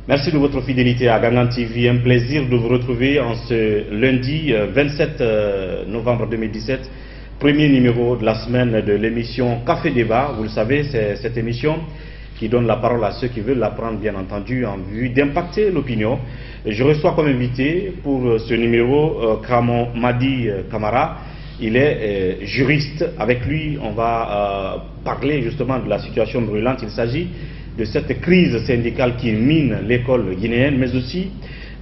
Merci de votre fidélité à Gangan TV. Un plaisir de vous retrouver en ce lundi 27 novembre 2017, premier numéro de la semaine de l'émission Café Débat. Vous le savez, c'est cette émission qui donne la parole à ceux qui veulent la prendre, bien entendu, en vue d'impacter l'opinion. Je reçois comme invité pour ce numéro Kramon Madi Kamara. Il est juriste. Avec lui, on va parler justement de la situation brûlante. Il s'agit de cette crise syndicale qui mine l'école guinéenne, mais aussi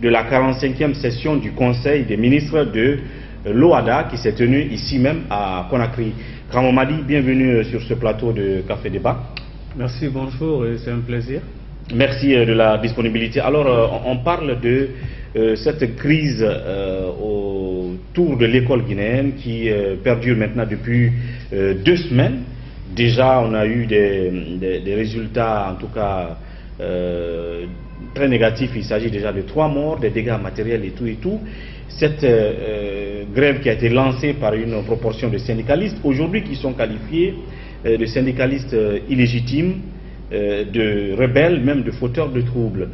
de la 45e session du Conseil des ministres de l'OADA qui s'est tenue ici même à Conakry. Kramon Madi, bienvenue sur ce plateau de Café Débat. Merci, bonjour, c'est un plaisir. Merci de la disponibilité. Alors, on parle de cette crise autour de l'école guinéenne qui perdure maintenant depuis 2 semaines. Déjà, on a eu des résultats, en tout cas, très négatifs. Il s'agit déjà de 3 morts, des dégâts matériels et tout. Cette grève qui a été lancée par une proportion de syndicalistes, aujourd'hui qui sont qualifiés de syndicalistes illégitimes, de rebelles, même de fauteurs de troubles.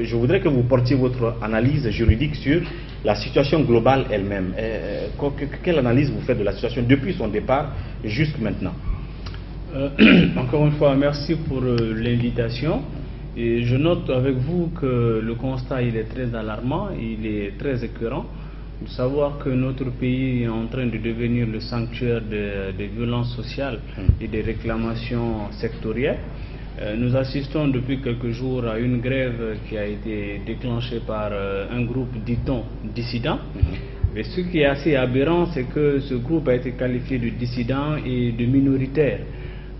Je voudrais que vous portiez votre analyse juridique sur la situation globale elle-même. Quelle analyse vous faites de la situation depuis son départ jusqu'à maintenant? Encore une fois, merci pour l'invitation. Et je note avec vous que le constat il est très alarmant, il est très écœurant. De savoir que notre pays est en train de devenir le sanctuaire des violences sociales et des réclamations sectorielles. Nous assistons depuis quelques jours à une grève qui a été déclenchée par un groupe, dit-on, dissident. Mais ce qui est assez aberrant, c'est que ce groupe a été qualifié de dissident et de minoritaire.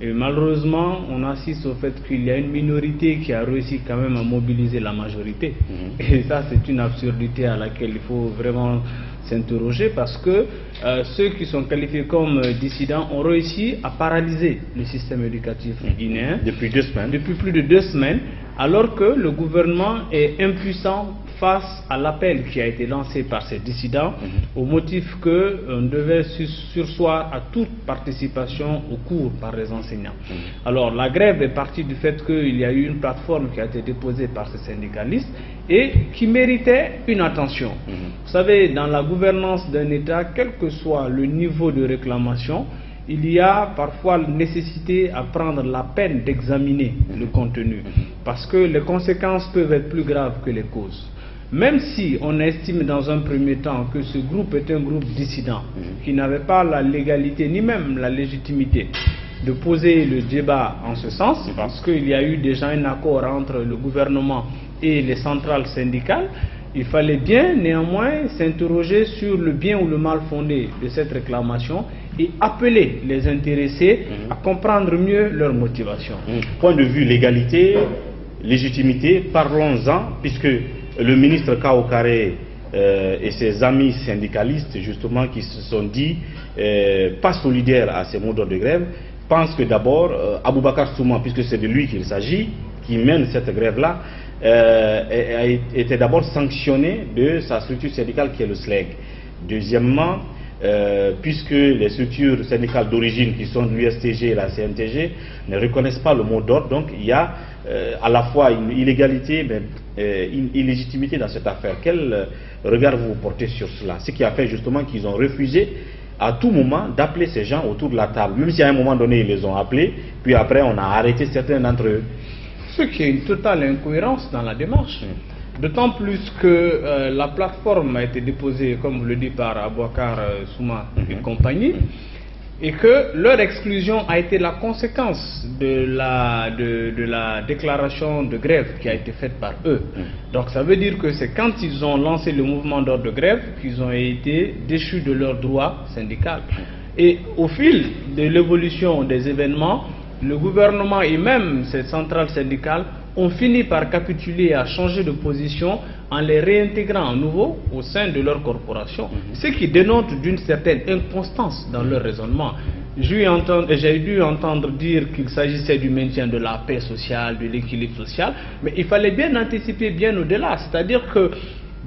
Et malheureusement, on assiste au fait qu'il y a une minorité qui a réussi quand même à mobiliser la majorité. Et ça, c'est une absurdité à laquelle il faut vraiment s'interroger, parce que ceux qui sont qualifiés comme dissidents ont réussi à paralyser le système éducatif guinéen depuis 2 semaines. Depuis plus de 2 semaines, alors que le gouvernement est impuissant face à l'appel qui a été lancé par ces dissidents, au motif qu'on devait surseoir à toute participation au cours par les enseignants. Alors la grève est partie du fait qu'il y a eu une plateforme qui a été déposée par ces syndicalistes et qui méritait une attention. Vous savez, dans la gouvernance d'un État, quel que soit le niveau de réclamation, il y a parfois la nécessité à prendre la peine d'examiner le contenu, parce que les conséquences peuvent être plus graves que les causes. Même si on estime dans un premier temps que ce groupe est un groupe dissident, qui n'avait pas la légalité ni même la légitimité de poser le débat en ce sens, parce qu'il y a eu déjà un accord entre le gouvernement et les centrales syndicales, il fallait bien néanmoins s'interroger sur le bien ou le mal fondé de cette réclamation et appeler les intéressés à comprendre mieux leur motivation. Point de vue légalité, légitimité, parlons-en, puisque le ministre Kao Karé et ses amis syndicalistes, justement, qui se sont dit pas solidaires à ces mots d'ordre de grève, pensent que d'abord Aboubakar Souma, puisque c'est de lui qu'il s'agit, qui mène cette grève-là, était d'abord sanctionné de sa structure syndicale qui est le SLEG. Deuxièmement, puisque les structures syndicales d'origine qui sont l'USTG et la CNTG ne reconnaissent pas le mot d'ordre, donc il y a à la fois une illégalité mais une illégitimité dans cette affaire. Quel regard vous portez sur cela? Ce qui a fait justement qu'ils ont refusé à tout moment d'appeler ces gens autour de la table, même si à un moment donné ils les ont appelés, puis après on a arrêté certains d'entre eux. Ce qui est une totale incohérence dans la démarche. D'autant plus que la plateforme a été déposée, comme vous le dites, par Aboubakar Souma et compagnie, et que leur exclusion a été la conséquence de la déclaration de grève qui a été faite par eux. Donc ça veut dire que c'est quand ils ont lancé le mouvement d'ordre de grève qu'ils ont été déchus de leurs droits syndicaux. Et au fil de l'évolution des événements, le gouvernement et même ces centrales syndicales ont fini par capituler et à changer de position en les réintégrant à nouveau au sein de leur corporation, ce qui dénote d'une certaine inconstance dans leur raisonnement. J'ai dû entendre dire qu'il s'agissait du maintien de la paix sociale, de l'équilibre social, mais il fallait bien anticiper bien au-delà, c'est-à-dire que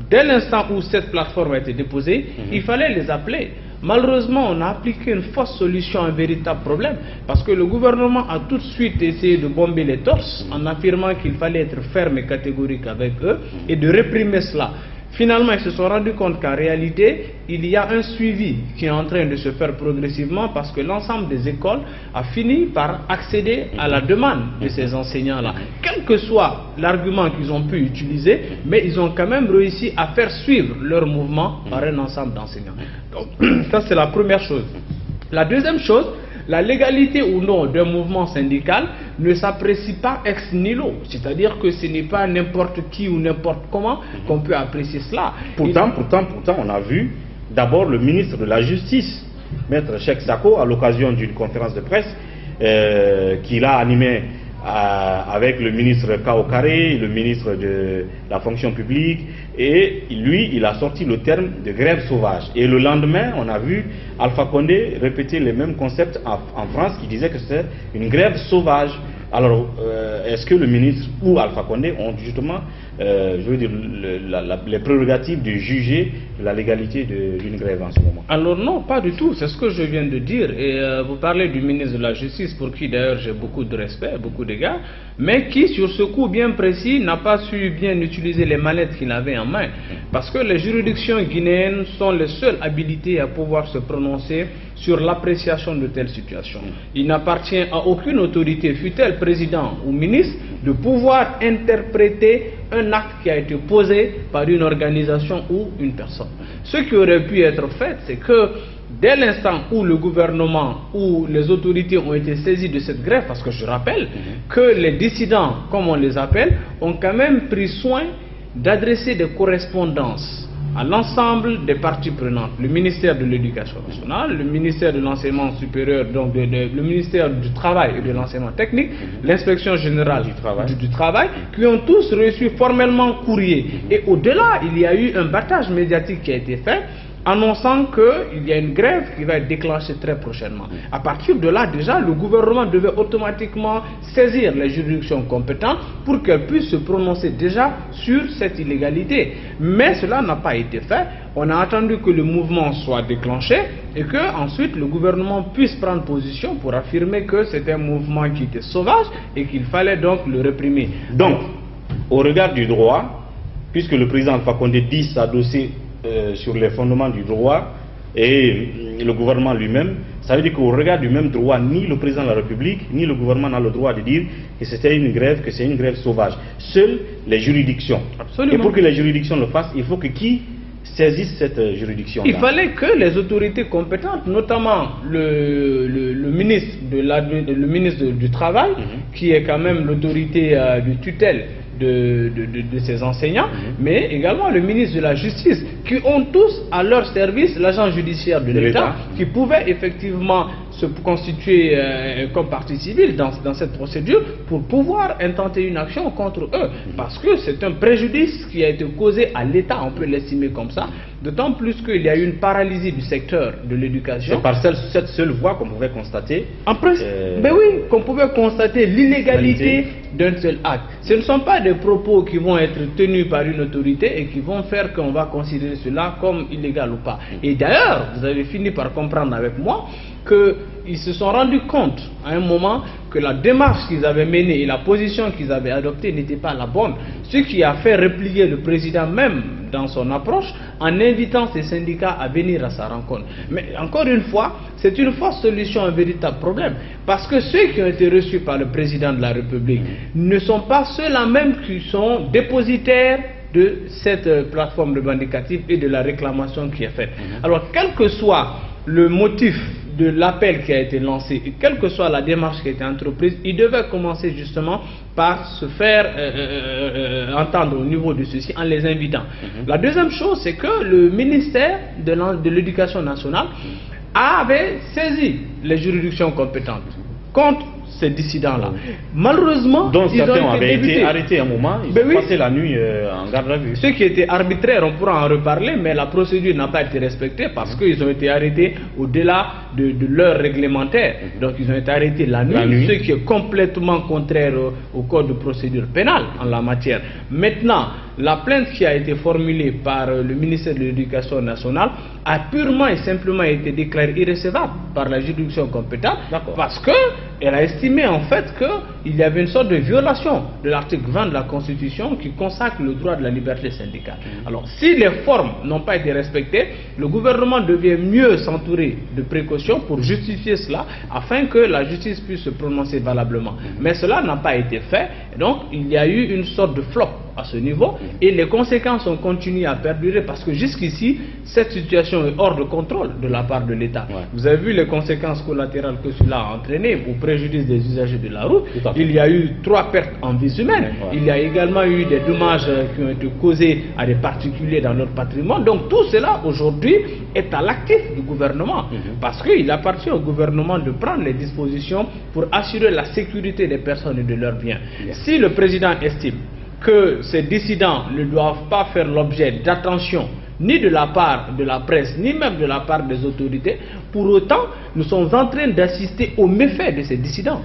dès l'instant où cette plateforme a été déposée, il fallait les appeler. Malheureusement, on a appliqué une fausse solution à un véritable problème, parce que le gouvernement a tout de suite essayé de bomber les torses en affirmant qu'il fallait être ferme et catégorique avec eux et de réprimer cela. Finalement, ils se sont rendus compte qu'en réalité, il y a un suivi qui est en train de se faire progressivement, parce que l'ensemble des écoles a fini par accéder à la demande de ces enseignants-là. Quel que soit l'argument qu'ils ont pu utiliser, mais ils ont quand même réussi à faire suivre leur mouvement par un ensemble d'enseignants. Donc, ça c'est la première chose. La deuxième chose, la légalité ou non d'un mouvement syndical ne s'apprécie pas ex nihilo, c'est-à-dire que ce n'est pas n'importe qui ou n'importe comment qu'on peut apprécier cela. Pourtant, on a vu d'abord le ministre de la Justice, Maître Cheikh Sako, à l'occasion d'une conférence de presse qu'il a animée avec le ministre Kao Kare, le ministre de la fonction publique, et lui, il a sorti le terme de grève sauvage. Et le lendemain, on a vu Alpha Condé répéter les mêmes concepts en France, qui disait que c'est une grève sauvage. Alors, est-ce que le ministre ou Alpha Condé ont justement, je veux dire, les prérogatives de juger la légalité d'une grève en ce moment? Alors non, pas du tout, c'est ce que je viens de dire. Et vous parlez du ministre de la Justice, pour qui d'ailleurs j'ai beaucoup de respect, beaucoup d'égards, mais qui sur ce coup bien précis n'a pas su bien utiliser les manettes qu'il avait en main. Parce que les juridictions guinéennes sont les seules habilitées à pouvoir se prononcer sur l'appréciation de telles situations. Il n'appartient à aucune autorité, fût-elle président ou ministre, de pouvoir interpréter un acte qui a été posé par une organisation ou une personne. Ce qui aurait pu être fait, c'est que dès l'instant où le gouvernement ou les autorités ont été saisies de cette grève, parce que je rappelle que les dissidents, comme on les appelle, ont quand même pris soin d'adresser des correspondances à l'ensemble des parties prenantes, le ministère de l'Éducation nationale, le ministère de l'Enseignement supérieur, donc le ministère du Travail et de l'Enseignement technique, l'inspection générale du travail, qui ont tous reçu formellement courrier. Et au-delà, il y a eu un battage médiatique qui a été fait, annonçant qu'il y a une grève qui va être déclenchée très prochainement. À partir de là, déjà, le gouvernement devait automatiquement saisir les juridictions compétentes pour qu'elles puissent se prononcer déjà sur cette illégalité. Mais cela n'a pas été fait. On a attendu que le mouvement soit déclenché et que ensuite le gouvernement puisse prendre position pour affirmer que c'était un mouvement qui était sauvage et qu'il fallait donc le réprimer. Donc, au regard du droit, puisque le président Alpha Condé dit s'adosser sur les fondements du droit et le gouvernement lui-même, ça veut dire qu'au regard du même droit, ni le président de la République, ni le gouvernement n'a le droit de dire que c'était une grève, que c'est une grève sauvage. Seules les juridictions. Absolument. Et pour que les juridictions le fassent, il faut que qui saisisse cette juridiction. Il fallait que les autorités compétentes, notamment le ministre du Travail, qui est quand même l'autorité de tutelle de ces enseignants, mais également le ministre de la Justice, qui ont tous à leur service l'agent judiciaire de l'État, qui pouvait effectivement se constituer comme partie civile dans cette procédure pour pouvoir intenter une action contre eux, parce que c'est un préjudice qui a été causé à l'État, on peut l'estimer comme ça, d'autant plus qu'il y a eu une paralysie du secteur de l'éducation. C'est par cette seule voie qu'on pouvait constater. En principe, ben oui, qu'on pouvait constater l'illégalité d'un seul acte. Ce ne sont pas des propos qui vont être tenus par une autorité et qui vont faire qu'on va considérer cela comme illégal ou pas. Et d'ailleurs, vous avez fini par comprendre avec moi qu'ils se sont rendus compte à un moment que la démarche qu'ils avaient menée et la position qu'ils avaient adoptée n'était pas la bonne. Ce qui a fait replier le président même dans son approche en invitant ses syndicats à venir à sa rencontre. Mais encore une fois, c'est une fausse solution à un véritable problème. Parce que ceux qui ont été reçus par le président de la République ne sont pas ceux-là même qui sont dépositaires de cette plateforme revendicative et de la réclamation qui est faite. Alors, quel que soit le motif de l'appel qui a été lancé, et quelle que soit la démarche qui a été entreprise, il devait commencer justement par se faire entendre au niveau de ceci en les invitant. La deuxième chose, c'est que le ministère de l'Éducation nationale avait saisi les juridictions compétentes contre ces dissidents-là. Malheureusement, donc ils certains ont avaient été débutés. arrêtés à un moment, ils ont passé la nuit en garde à vue. Ceux qui étaient arbitraires, on pourra en reparler, mais la procédure n'a pas été respectée parce qu'ils ont été arrêtés au-delà de l'heure réglementaire. Donc ils ont été arrêtés la nuit, ce qui est complètement contraire au code de procédure pénale en la matière. Maintenant, la plainte qui a été formulée par le ministère de l'Éducation nationale a purement et simplement été déclarée irrecevable par la juridiction compétente parce qu'elle a estimé en fait qu'il y avait une sorte de violation de l'article 20 de la Constitution qui consacre le droit de la liberté syndicale. Alors si les formes n'ont pas été respectées, le gouvernement devait mieux s'entourer de précautions pour justifier cela afin que la justice puisse se prononcer valablement. Mais cela n'a pas été fait, et donc il y a eu une sorte de flop à ce niveau et les conséquences ont continué à perdurer parce que jusqu'ici cette situation est hors de contrôle de la part de l'État. Vous avez vu les conséquences collatérales que cela a entraîné au préjudice des usagers de la route. Il y a eu 3 pertes en vies humaines. Il y a également eu des dommages qui ont été causés à des particuliers dans leur patrimoine. Donc tout cela aujourd'hui est à l'actif du gouvernement parce qu'il appartient au gouvernement de prendre les dispositions pour assurer la sécurité des personnes et de leurs biens. Si le président estime que ces dissidents ne doivent pas faire l'objet d'attention ni de la part de la presse, ni même de la part des autorités, pour autant, nous sommes en train d'assister aux méfaits de ces dissidents.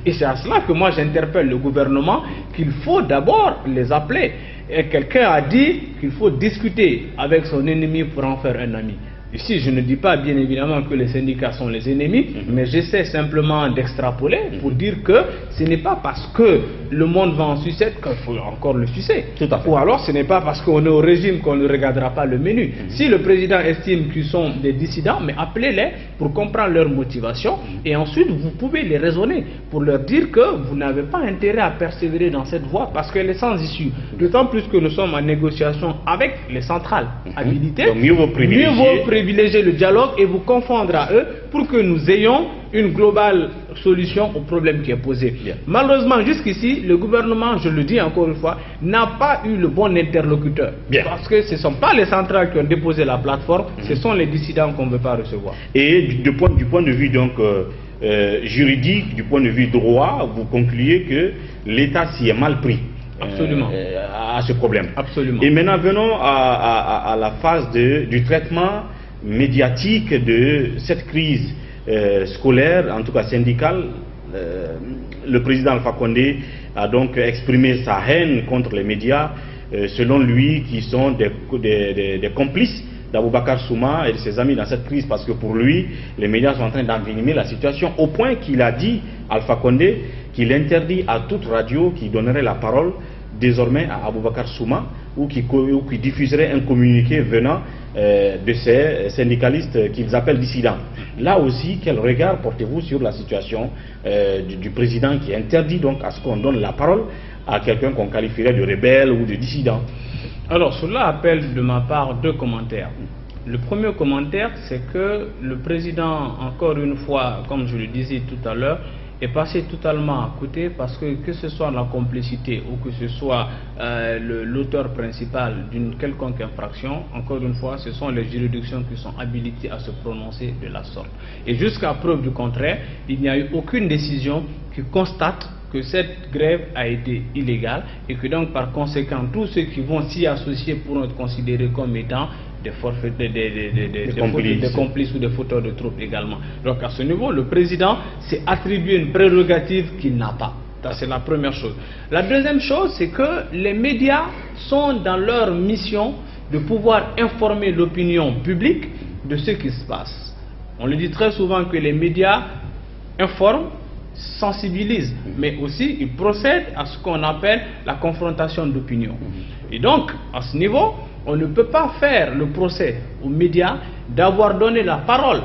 Et c'est à cela que moi j'interpelle le gouvernement qu'il faut d'abord les appeler. Et quelqu'un a dit qu'il faut discuter avec son ennemi pour en faire un ami. Ici, je ne dis pas bien évidemment que les syndicats sont les ennemis, mais j'essaie simplement d'extrapoler pour dire que ce n'est pas parce que le monde va en sucette qu'il faut encore le sucer. Ou alors ce n'est pas parce qu'on est au régime qu'on ne regardera pas le menu. Si le président estime qu'ils sont des dissidents, mais appelez-les pour comprendre leur motivation et ensuite vous pouvez les raisonner pour leur dire que vous n'avez pas intérêt à persévérer dans cette voie parce qu'elle est sans issue. D'autant plus que nous sommes en négociation avec les centrales habilitées. Donc, mieux vaut privilégier le dialogue et vous confondre à eux pour que nous ayons une globale solution au problème qui est posé. Malheureusement, jusqu'ici, le gouvernement, je le dis encore une fois, n'a pas eu le bon interlocuteur. Parce que ce ne sont pas les centrales qui ont déposé la plateforme, ce sont les dissidents qu'on ne veut pas recevoir. Et du point de vue donc juridique, du point de vue droit, vous concluez que l'État s'y est mal pris. Absolument. À ce problème. Absolument. Et maintenant, venons à la phase du traitement médiatique de cette crise scolaire, en tout cas syndicale. Le président Alpha Condé a donc exprimé sa haine contre les médias, selon lui, qui sont des complices d'Aboubacar Souma et de ses amis dans cette crise, parce que pour lui, les médias sont en train d'envenimer la situation, au point qu'il a dit, Alpha Condé, qu'il interdit à toute radio qui donnerait la parole désormais à Aboubacar Souma ou qui diffuserait un communiqué venant de ces syndicalistes qu'ils appellent dissidents. Là aussi, quel regard portez-vous sur la situation du président qui interdit donc à ce qu'on donne la parole à quelqu'un qu'on qualifierait de rebelle ou de dissident? Alors, cela appelle de ma part 2 commentaires. Le premier commentaire, c'est que le président, encore une fois, comme je le disais tout à l'heure, est passé totalement à côté parce que ce soit la complicité ou que ce soit l'auteur principal d'une quelconque infraction, encore une fois, ce sont les juridictions qui sont habilitées à se prononcer de la sorte. Et jusqu'à preuve du contraire, il n'y a eu aucune décision qui constate que cette grève a été illégale et que donc par conséquent tous ceux qui vont s'y associer pourront être considérés comme étant des complices ou des fauteurs de troubles également. Donc à ce niveau, le président s'est attribué une prérogative qu'il n'a pas. C'est la première chose. La deuxième chose, c'est que les médias sont dans leur mission de pouvoir informer l'opinion publique de ce qui se passe. On le dit très souvent que les médias informent, sensibilisent, mais aussi ils procèdent à ce qu'on appelle la confrontation d'opinion. Et donc, à ce niveau, on ne peut pas faire le procès aux médias d'avoir donné la parole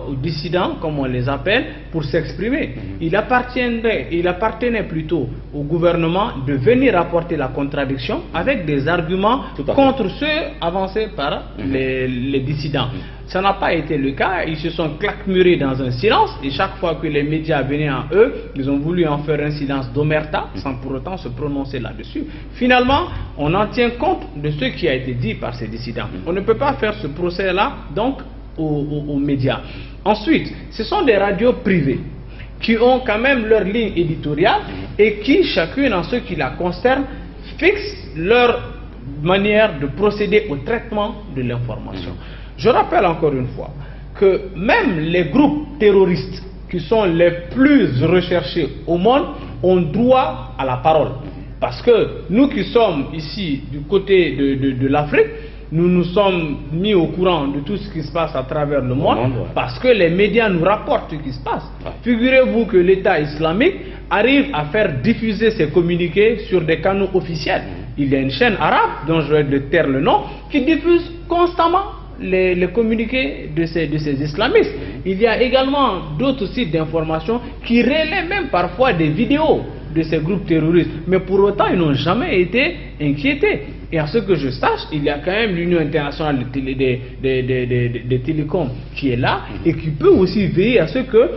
aux dissidents, comme on les appelle, pour s'exprimer. Il appartenait plutôt au gouvernement de venir apporter la contradiction avec des arguments contre ceux avancés par les dissidents. Ça n'a pas été le cas, ils se sont claquemurés dans un silence et chaque fois que les médias venaient en eux, ils ont voulu en faire un silence d'omerta sans pour autant se prononcer là-dessus. Finalement, on en tient compte de ce qui a été dit par ces dissidents. On ne peut pas faire ce procès-là donc aux médias. Ensuite, ce sont des radios privées. qui ont quand même leur ligne éditoriale et qui, chacune en ce qui la concerne, fixent leur manière de procéder au traitement de l'information. Je rappelle encore une fois que même les groupes terroristes qui sont les plus recherchés au monde ont droit à la parole. Parce que nous qui sommes ici du côté de l'Afrique, nous nous sommes mis au courant de tout ce qui se passe à travers le monde, parce que les médias nous rapportent ce qui se passe. Figurez-vous que l'État islamique arrive à faire diffuser ses communiqués sur des canaux officiels. Il y a une chaîne arabe, dont je vais taire le nom, qui diffuse constamment les communiqués de ces islamistes. Il y a également d'autres sites d'information qui relaient même parfois des vidéos de ces groupes terroristes. Mais pour autant, ils n'ont jamais été inquiétés. Et à ce que je sache, il y a quand même l'Union internationale des télécoms qui est là et qui peut aussi veiller à ce que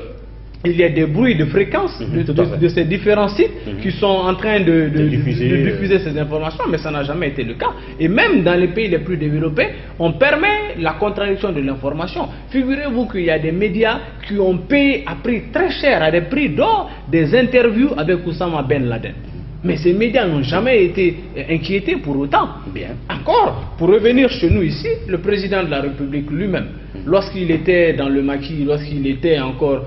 il y a des bruits de fréquence de ces différents sites qui sont en train de diffuser ces informations, mais ça n'a jamais été le cas. Et même dans les pays les plus développés, on permet la contradiction de l'information. Figurez-vous qu'il y a des médias qui ont payé à prix très cher, à des prix d'or, des interviews avec Oussama Ben Laden. Mais ces médias n'ont jamais été inquiétés pour autant. Bien. Encore, pour revenir chez nous ici, le président de la République lui-même, lorsqu'il était dans le maquis, lorsqu'il était encore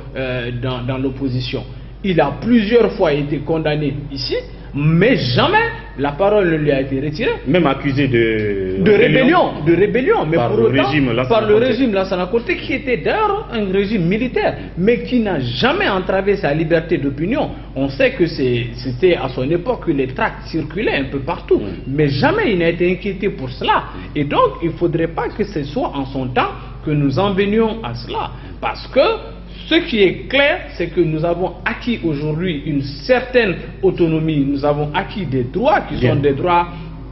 dans l'opposition, il a plusieurs fois été condamné ici, mais jamais la parole ne lui a été retirée. Même accusé de rébellion, mais pour autant, par le régime Lassana Conté, qui était d'ailleurs un régime militaire, mais qui n'a jamais entravé sa liberté d'opinion. On sait que c'était à son époque que les tracts circulaient un peu partout, mais jamais il n'a été inquiété pour cela. Et donc, il ne faudrait pas que ce soit en son temps que nous en venions à cela, parce que ce qui est clair, c'est que nous avons acquis aujourd'hui une certaine autonomie, nous avons acquis des droits qui sont des droits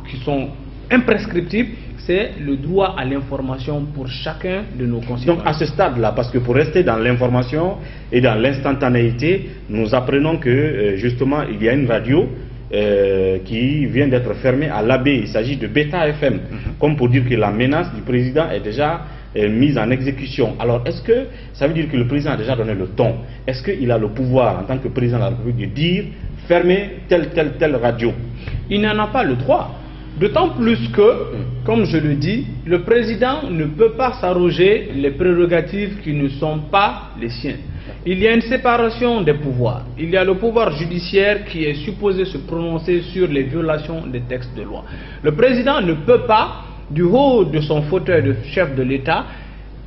qui sont imprescriptibles, c'est le droit à l'information pour chacun de nos concitoyens. Donc à ce stade-là, parce que pour rester dans l'information et dans l'instantanéité, nous apprenons que justement il y a une radio qui vient d'être fermée à l'Abbé, il s'agit de Beta FM, comme pour dire que la menace du président est déjà mise en exécution. Alors, est-ce que ça veut dire que le président a déjà donné le ton? Est-ce qu'il a le pouvoir, en tant que président de la République, de dire fermer telle radio? Il n'en a pas le droit. D'autant plus que, comme je le dis, le président ne peut pas s'arroger les prérogatives qui ne sont pas les siennes. Il y a une séparation des pouvoirs. Il y a le pouvoir judiciaire qui est supposé se prononcer sur les violations des textes de loi. Le président ne peut pas, du haut de son fauteuil de chef de l'État,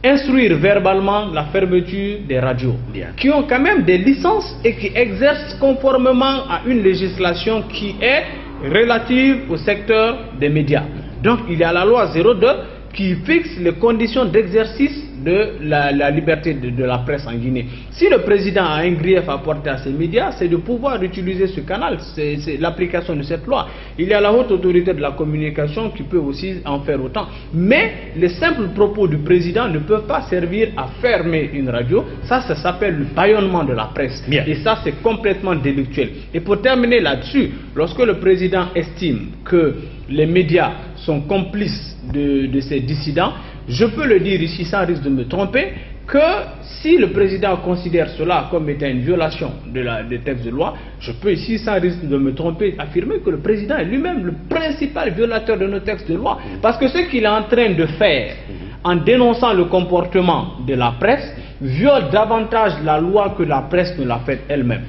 instruire verbalement la fermeture des radios, qui ont quand même des licences et qui exercent conformément à une législation qui est relative au secteur des médias. Donc il y a la loi 02 qui fixe les conditions d'exercice de la liberté de la presse en Guinée. Si le président a un grief à porter à ces médias, c'est de pouvoir utiliser ce canal, c'est l'application de cette loi. Il y a la haute autorité de la communication qui peut aussi en faire autant. Mais les simples propos du président ne peuvent pas servir à fermer une radio. Ça s'appelle le bâillonnement de la presse. Et ça, c'est complètement délictuel. Et pour terminer là-dessus, lorsque le président estime que les médias sont complices de ces dissidents, je peux le dire ici sans risque de me tromper, que si le président considère cela comme étant une violation des textes de loi, je peux ici sans risque de me tromper affirmer que le président est lui-même le principal violateur de nos textes de loi. Parce que ce qu'il est en train de faire en dénonçant le comportement de la presse viole davantage la loi que la presse ne l'a faite elle-même.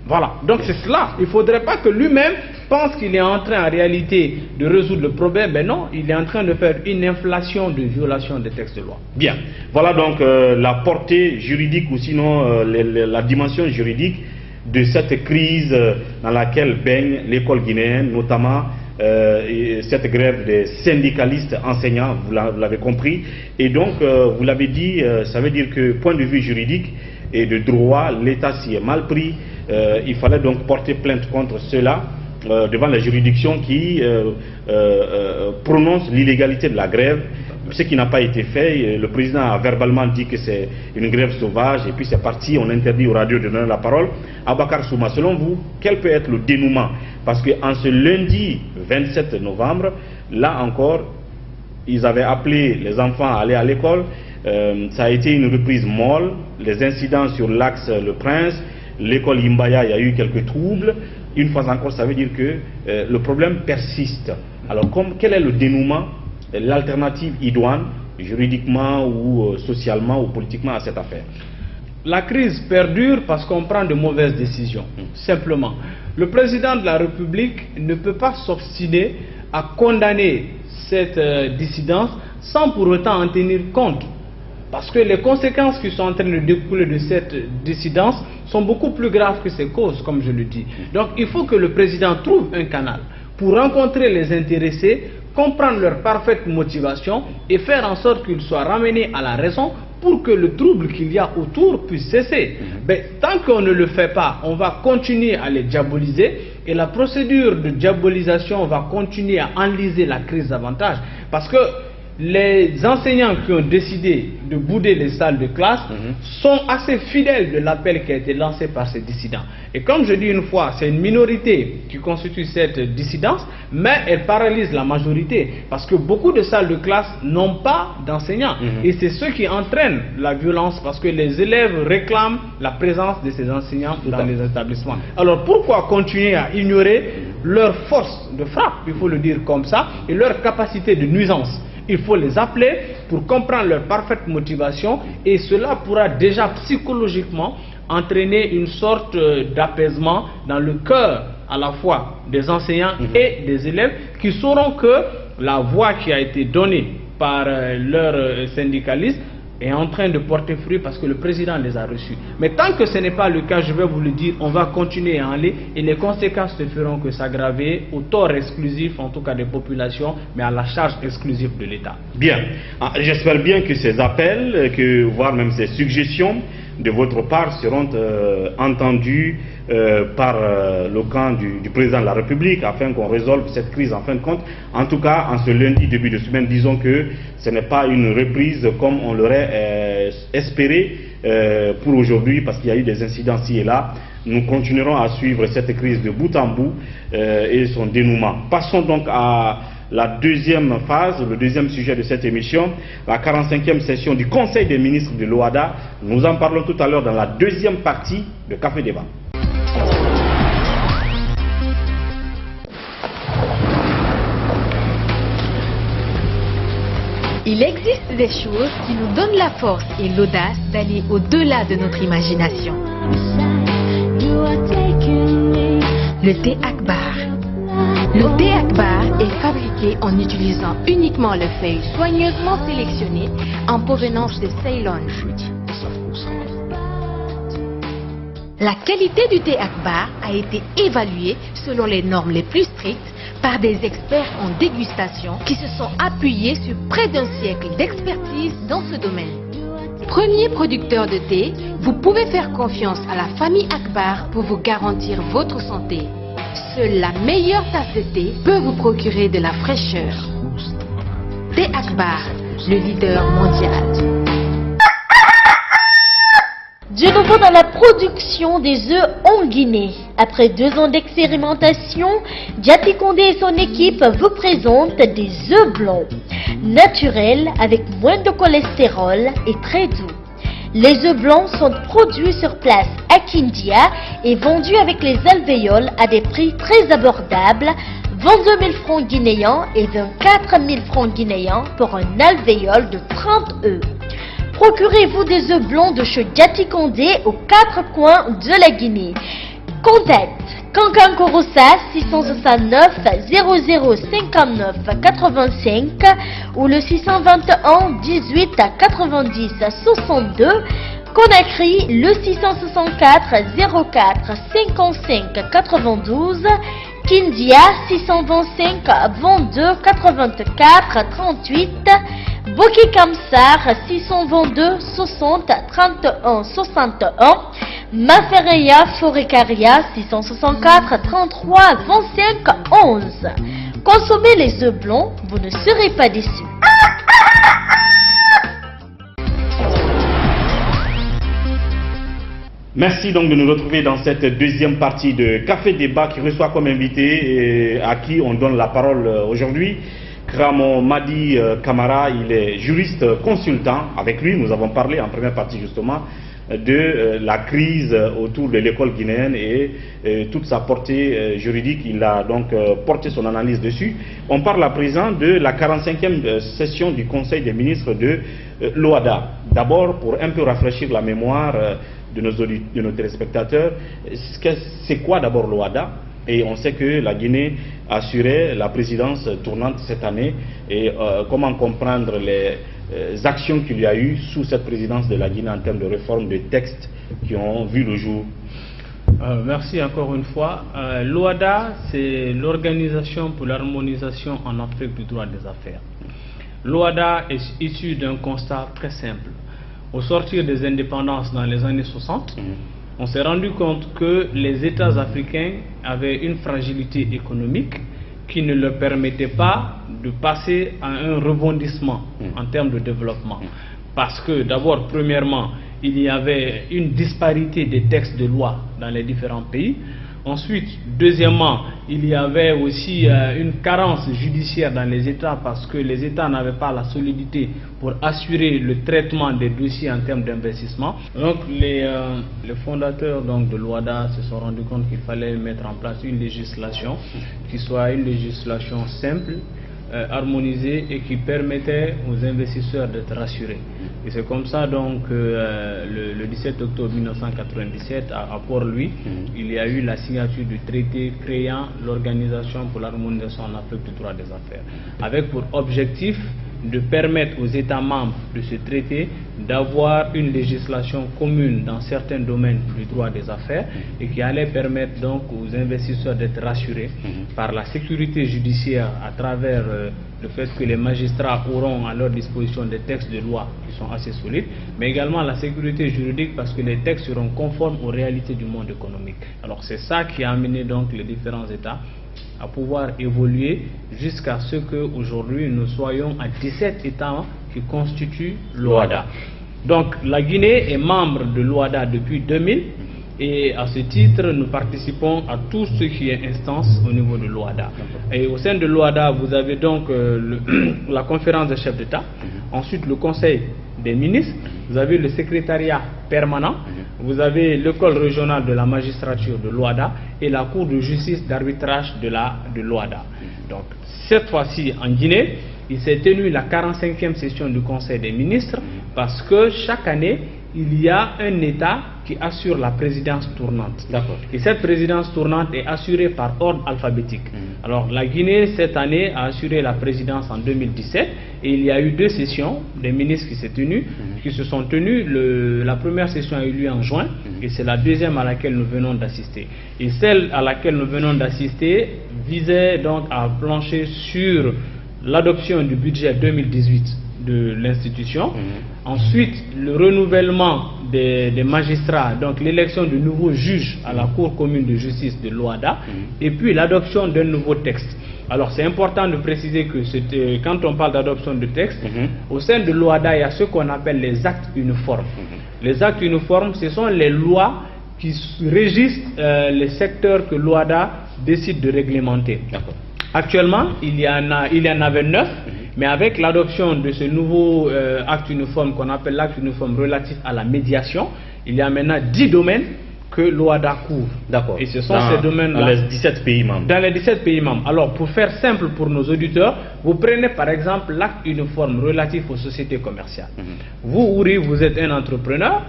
Voilà, donc c'est cela. Il ne faudrait pas que lui-même pense qu'il est en train en réalité de résoudre le problème, mais non, il est en train de faire une inflation de violation des textes de loi. Bien, voilà donc la portée juridique ou sinon la dimension juridique de cette crise dans laquelle baigne l'école guinéenne, notamment cette grève des syndicalistes enseignants, vous l'avez compris. Et donc, vous l'avez dit, ça veut dire que point de vue juridique et de droit, l'État s'y est mal pris. Il fallait donc porter plainte contre cela devant la juridiction qui prononce l'illégalité de la grève, ce qui n'a pas été fait. Le président a verbalement dit que c'est une grève sauvage et puis c'est parti, on interdit aux radios de donner la parole. Abakar Souma, selon vous, quel peut être le dénouement? Parce qu'en ce lundi 27 novembre, là encore, ils avaient appelé les enfants à aller à l'école. Ça a été une reprise molle. Les incidents sur l'axe Le Prince l'école Imbaya, il y a eu quelques troubles. Une fois encore, ça veut dire que le problème persiste. Alors, quel est le dénouement, l'alternative idoine, juridiquement ou socialement ou politiquement à cette affaire? La crise perdure parce qu'on prend de mauvaises décisions, simplement. Le président de la République ne peut pas s'obstiner à condamner cette dissidence sans pour autant en tenir compte. Parce que les conséquences qui sont en train de découler de cette dissidence sont beaucoup plus graves que ses causes, comme je le dis. Donc il faut que le président trouve un canal pour rencontrer les intéressés, comprendre leur parfaite motivation et faire en sorte qu'ils soient ramenés à la raison pour que le trouble qu'il y a autour puisse cesser. Mais tant qu'on ne le fait pas, on va continuer à les diaboliser et la procédure de diabolisation va continuer à enliser la crise davantage. Parce que les enseignants qui ont décidé de bouder les salles de classe sont assez fidèles de l'appel qui a été lancé par ces dissidents. Et comme je dis une fois, c'est une minorité qui constitue cette dissidence, mais elle paralyse la majorité. Parce que beaucoup de salles de classe n'ont pas d'enseignants. Et c'est ce qui entraîne la violence, parce que les élèves réclament la présence de ces enseignants dans les établissements. Alors pourquoi continuer à ignorer leur force de frappe, il faut le dire comme ça, et leur capacité de nuisance? Il faut les appeler pour comprendre leur parfaite motivation et cela pourra déjà psychologiquement entraîner une sorte d'apaisement dans le cœur à la fois des enseignants et des élèves qui sauront que la voix qui a été donnée par leurs syndicalistes est en train de porter fruit parce que le président les a reçus. Mais tant que ce n'est pas le cas, je vais vous le dire, on va continuer à aller et les conséquences ne feront que s'aggraver au tort exclusif, en tout cas des populations, mais à la charge exclusive de l'État. Bien. J'espère bien que ces appels, voire même ces suggestions de votre part seront entendus par le camp du président de la République afin qu'on résolve cette crise en fin de compte. En tout cas, en ce lundi début de semaine, disons que ce n'est pas une reprise comme on l'aurait espéré pour aujourd'hui parce qu'il y a eu des incidents ci et là. Nous continuerons à suivre cette crise de bout en bout et son dénouement. Passons donc à la deuxième phase, le deuxième sujet de cette émission, la 45e session du Conseil des ministres de l'OHADA. Nous en parlons tout à l'heure dans la deuxième partie de Café Débat. Il existe des choses qui nous donnent la force et l'audace d'aller au-delà de notre imagination. Le thé Akbar. Le thé Akbar est fabriqué en utilisant uniquement les feuilles soigneusement sélectionnées en provenance de Ceylon. La qualité du thé Akbar a été évaluée selon les normes les plus strictes par des experts en dégustation qui se sont appuyés sur près d'un siècle d'expertise dans ce domaine. Premier producteur de thé, vous pouvez faire confiance à la famille Akbar pour vous garantir votre santé. Seule la meilleure tasse de thé peut vous procurer de la fraîcheur. Thé Akbar, le leader mondial. De nouveau dans la production des œufs en Guinée. Après 2 ans d'expérimentation, Diaty Condé et son équipe vous présentent des œufs blancs, naturels avec moins de cholestérol et très doux. Les œufs blancs sont produits sur place à Kindia et vendus avec les alvéoles à des prix très abordables, 22 000 francs guinéens et 24 000 francs guinéens pour un alvéole de 30 œufs. Procurez-vous des œufs blancs de chez Diaty Condé aux 4 coins de la Guinée. Contact Kankankorossa 669 0059 85 ou le 621 18 90 62. Conakry le 664 04 55 92. Kindia 625 22 84 38. Boki Kamsar 622 60 31 61. Mafereya Forecaria 664 33 25 11. Consommez les œufs blancs, vous ne serez pas déçus. Merci donc de nous retrouver dans cette deuxième partie de Café Débat qui reçoit comme invité et à qui on donne la parole aujourd'hui Kramo Madi Kamara. Il est juriste consultant. Avec lui, nous avons parlé en première partie justement de la crise autour de l'école guinéenne et toute sa portée juridique. Il a donc porté son analyse dessus. On parle à présent de la 45e session du Conseil des ministres de l'OHADA. D'abord, pour un peu rafraîchir la mémoire de nos téléspectateurs, c'est quoi d'abord l'OHADA? Et on sait que la Guinée assurait la présidence tournante cette année. Et comment comprendre les actions qu'il y a eu sous cette présidence de la Guinée en termes de réforme de textes qui ont vu le jour? Merci encore une fois. L'OHADA, c'est l'Organisation pour l'harmonisation en Afrique du droit des affaires. L'OHADA est issue d'un constat très simple. Au sortir des indépendances dans les années 60, on s'est rendu compte que les États africains avaient une fragilité économique qui ne leur permettait pas de passer à un rebondissement en termes de développement. Parce que d'abord, premièrement, il y avait une disparité des textes de loi dans les différents pays. Ensuite, deuxièmement, il y avait aussi une carence judiciaire dans les États parce que les États n'avaient pas la solidité pour assurer le traitement des dossiers en termes d'investissement. Donc les fondateurs de l'OHADA se sont rendus compte qu'il fallait mettre en place une législation qui soit une législation simple, harmonisée et qui permettait aux investisseurs d'être rassurés. Et c'est comme ça donc le 17 octobre 1997 à Port-Louis, il y a eu la signature du traité créant l'Organisation pour l'harmonisation en Afrique du droit des affaires, avec pour objectif de permettre aux États membres de ce traité d'avoir une législation commune dans certains domaines du droit des affaires et qui allait permettre donc aux investisseurs d'être rassurés par la sécurité judiciaire à travers le fait que les magistrats auront à leur disposition des textes de loi qui sont assez solides, mais également la sécurité juridique parce que les textes seront conformes aux réalités du monde économique. Alors c'est ça qui a amené donc les différents États à pouvoir évoluer jusqu'à ce qu'aujourd'hui nous soyons à 17 États qui constituent l'OHADA. Donc la Guinée est membre de l'OHADA depuis 2000 et à ce titre nous participons à tout ce qui est instance au niveau de l'OHADA. Et au sein de l'OHADA vous avez donc la conférence des chefs d'État, ensuite le conseil des ministres, vous avez le secrétariat permanent, vous avez l'école régionale de la magistrature de l'OHADA et la cour de justice d'arbitrage de l'OHADA. Donc cette fois-ci en Guinée, il s'est tenu la 45e session du conseil des ministres parce que chaque année, il y a un État qui assure la présidence tournante. Et cette présidence tournante est assurée par ordre alphabétique. Alors la Guinée, cette année, a assuré la présidence en 2017 et il y a eu 2 sessions des ministres qui se sont tenues. La première session a eu lieu en juin et c'est la deuxième à laquelle nous venons d'assister. Et celle à laquelle nous venons d'assister visait donc à plancher sur l'adoption du budget 2018 de l'institution, ensuite le renouvellement des magistrats, donc l'élection de nouveaux juges à la Cour commune de justice de l'OHADA, et puis l'adoption d'un nouveau texte. Alors c'est important de préciser que quand on parle d'adoption de texte, au sein de l'OHADA, il y a ce qu'on appelle les actes uniformes. Les actes uniformes, ce sont les lois qui régissent les secteurs que l'OHADA décide de réglementer. Actuellement, il y en avait 9, mais avec l'adoption de ce nouveau acte uniforme qu'on appelle l'acte uniforme relatif à la médiation, il y a maintenant 10 domaines que l'OHADA couvre. Et ce sont ces domaines-là. Dans les 17 pays membres. Dans les 17 pays membres. Alors, pour faire simple pour nos auditeurs, vous prenez par exemple l'acte uniforme relatif aux sociétés commerciales. Vous, Ouri, vous êtes un entrepreneur,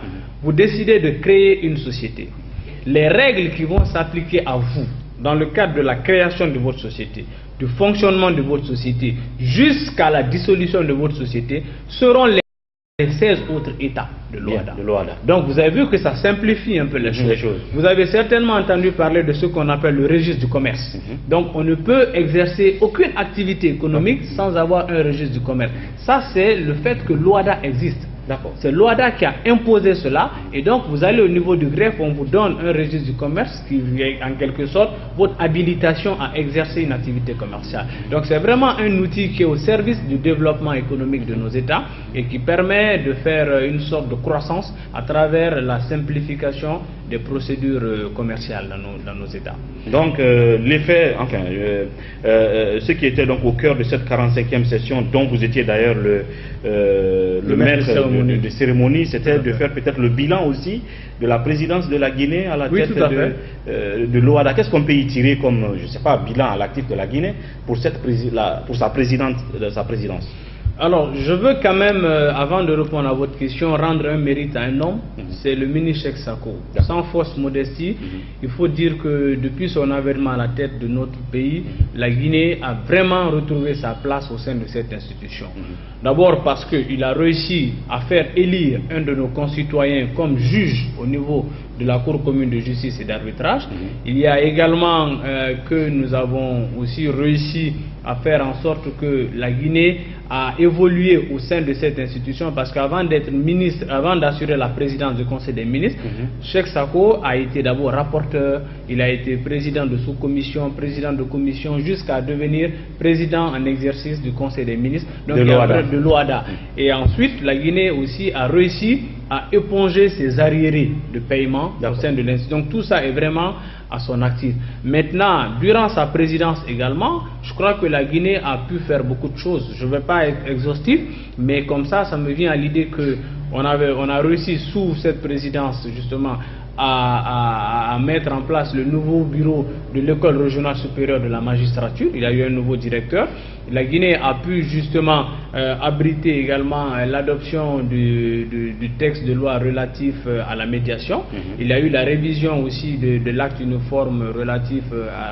vous décidez de créer une société. Les règles qui vont s'appliquer à vous, dans le cadre de la création de votre société, du fonctionnement de votre société, jusqu'à la dissolution de votre société, seront les 16 autres États de l'OHADA. Donc vous avez vu que ça simplifie un peu les choses. Vous avez certainement entendu parler de ce qu'on appelle le registre du commerce. Donc on ne peut exercer aucune activité économique sans avoir un registre du commerce. Ça c'est le fait que l'OHADA existe. C'est l'OHADA qui a imposé cela et donc vous allez au niveau du greffe, on vous donne un registre du commerce qui est en quelque sorte votre habilitation à exercer une activité commerciale. Donc c'est vraiment un outil qui est au service du développement économique de nos États et qui permet de faire une sorte de croissance à travers la simplification des procédures commerciales dans nos États. Donc l'effet, enfin, ce qui était donc au cœur de cette 45e session, dont vous étiez d'ailleurs le maître de cérémonie, c'était de faire peut-être le bilan aussi de la présidence de la Guinée à la tête de l'OADA. Qu'est-ce qu'on peut y tirer comme, je ne sais pas, bilan à l'actif de la Guinée pour sa présidence? Alors, je veux quand même, avant de répondre à votre question, rendre un mérite à un homme, c'est le ministre Cheikh Sako. Sans fausse modestie, il faut dire que depuis son avènement à la tête de notre pays, la Guinée a vraiment retrouvé sa place au sein de cette institution. D'abord parce qu'il a réussi à faire élire un de nos concitoyens comme juge au niveau de la Cour commune de justice et d'arbitrage. Il y a également que nous avons aussi réussi à faire en sorte que la Guinée a évolué au sein de cette institution, parce qu'avant d'être ministre, avant d'assurer la présidence du Conseil des ministres, Cheikh Sako a été d'abord rapporteur, il a été président de sous-commission, président de commission, jusqu'à devenir président en exercice du Conseil des ministres, donc de l'OADA. Et ensuite, la Guinée aussi a réussi à éponger ses arriérés de paiement au sein de l'institution. Donc tout ça est vraiment à son actif. Maintenant, durant sa présidence également, je crois que la Guinée a pu faire beaucoup de choses. Je ne vais pas être exhaustif, mais comme ça me vient à l'idée qu'on a réussi sous cette présidence justement à mettre en place le nouveau bureau de l'école régionale supérieure de la magistrature. Il y a eu un nouveau directeur. La Guinée a pu justement abriter également l'adoption du texte de loi relatif à la médiation. Il y a eu la révision aussi de l'acte uniforme relatif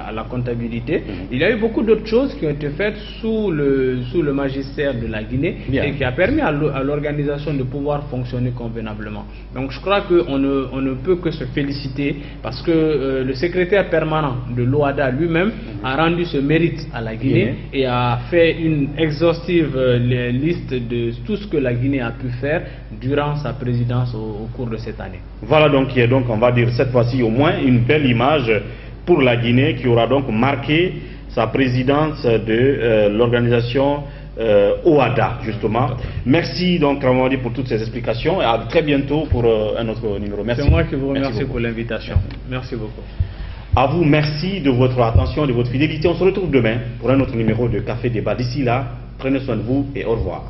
à la comptabilité. Il y a eu beaucoup d'autres choses qui ont été faites sous le magistère de la Guinée et qui a permis à l'organisation de pouvoir fonctionner convenablement. Donc je crois qu'on ne peut que se féliciter, parce que le secrétaire permanent de l'OADA lui-même a rendu ce mérite à la Guinée et a fait une exhaustive liste de tout ce que la Guinée a pu faire durant sa présidence au cours de cette année. Voilà donc qui est donc, on va dire cette fois-ci au moins, une belle image pour la Guinée qui aura donc marqué sa présidence de l'organisation OADA justement. Merci donc Ramadi pour toutes ces explications et à très bientôt pour un autre numéro. Merci. C'est moi qui vous remercie pour l'invitation. Merci beaucoup. À vous, merci de votre attention, de votre fidélité. On se retrouve demain pour un autre numéro de Café Débat. D'ici là, prenez soin de vous et au revoir.